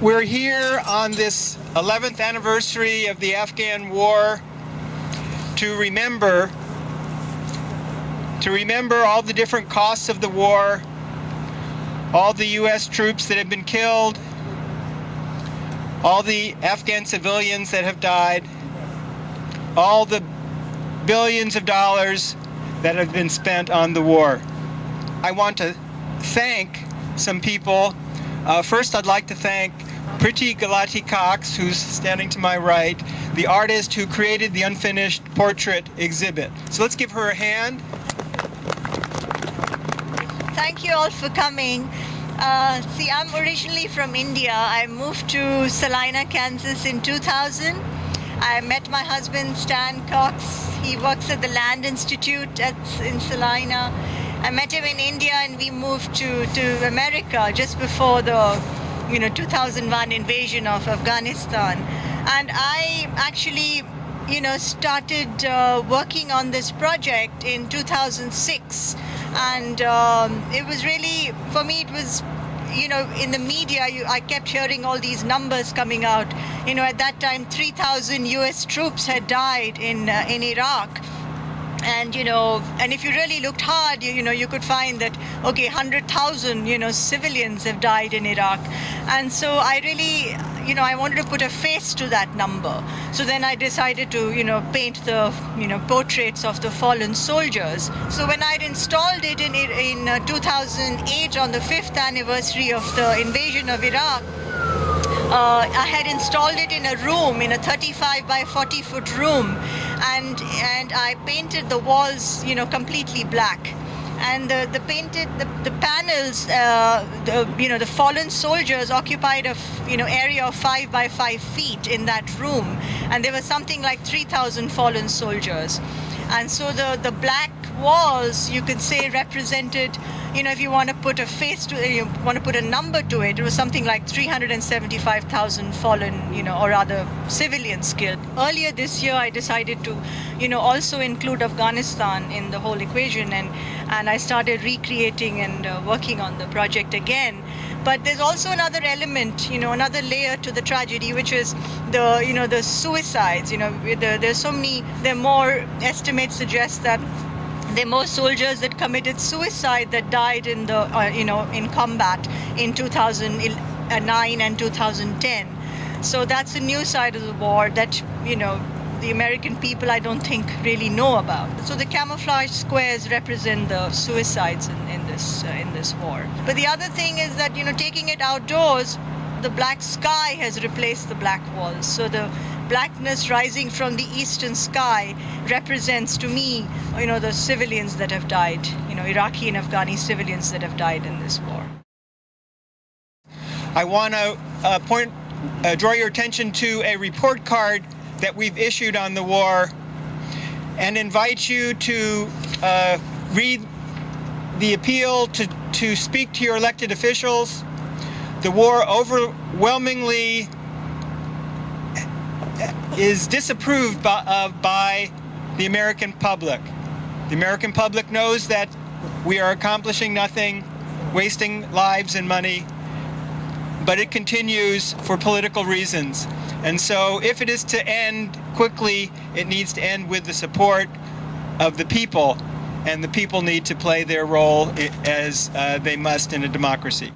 We're here on this 11th anniversary of the Afghan war to remember all the different costs of the war, all the U.S. troops that have been killed, all the Afghan civilians that have died, all the billions of dollars that have been spent on the war. I want to thank some people. First, I'd like to thank Priti Gulati Cox, who's standing to my right, the artist who created the unfinished portrait exhibit. So let's give her a hand. Thank you all for coming. See, I'm originally from India. I moved to Salina, Kansas in 2000. I met my husband, Stan Cox. He works at the Land Institute in Salina. I met him in India and we moved to America just before the 2001 invasion of Afghanistan. And I actually started working on this project in 2006. And it was really, for me, it was, in the media, I kept hearing all these numbers coming out. At that time, 3,000 US troops had died in Iraq. And, and if you really looked hard, you could find that, 100,000, civilians have died in Iraq. And so I really, I wanted to put a face to that number. So then I decided to, paint the, portraits of the fallen soldiers. So when I'd installed it in 2008 on the 5th anniversary of the invasion of Iraq, I had installed it in a room, in a 35 by 40 foot room, and I painted the walls, completely black. And the panels, the fallen soldiers occupied a area of 5 by 5 feet in that room, and there was something like 3,000 fallen soldiers. And so the black walls, you could say, represented, if you want to put a face to it, you want to put a number to it, it was something like 375,000 fallen, or rather civilians killed. Earlier this year, I decided to, also include Afghanistan in the whole equation, and I started recreating and working on the project again. But there's also another element, another layer to the tragedy, which is the suicides. There's so many. There are more estimates suggest that there are more soldiers that committed suicide that died in the in combat in 2009 and 2010. So that's a new side of the war that the American people, I don't think, really know about. So the camouflage squares represent the suicides in this war. But the other thing is that, taking it outdoors, the black sky has replaced the black walls. So the blackness rising from the eastern sky represents, to me, the civilians that have died, Iraqi and Afghani civilians that have died in this war. I want to draw your attention to a report card that we've issued on the war and invite you to read the appeal to speak to your elected officials. The war overwhelmingly is disapproved by the American public. The American public knows that we are accomplishing nothing, wasting lives and money, but it continues for political reasons. And so if it is to end quickly, it needs to end with the support of the people, and the people need to play their role as they must in a democracy.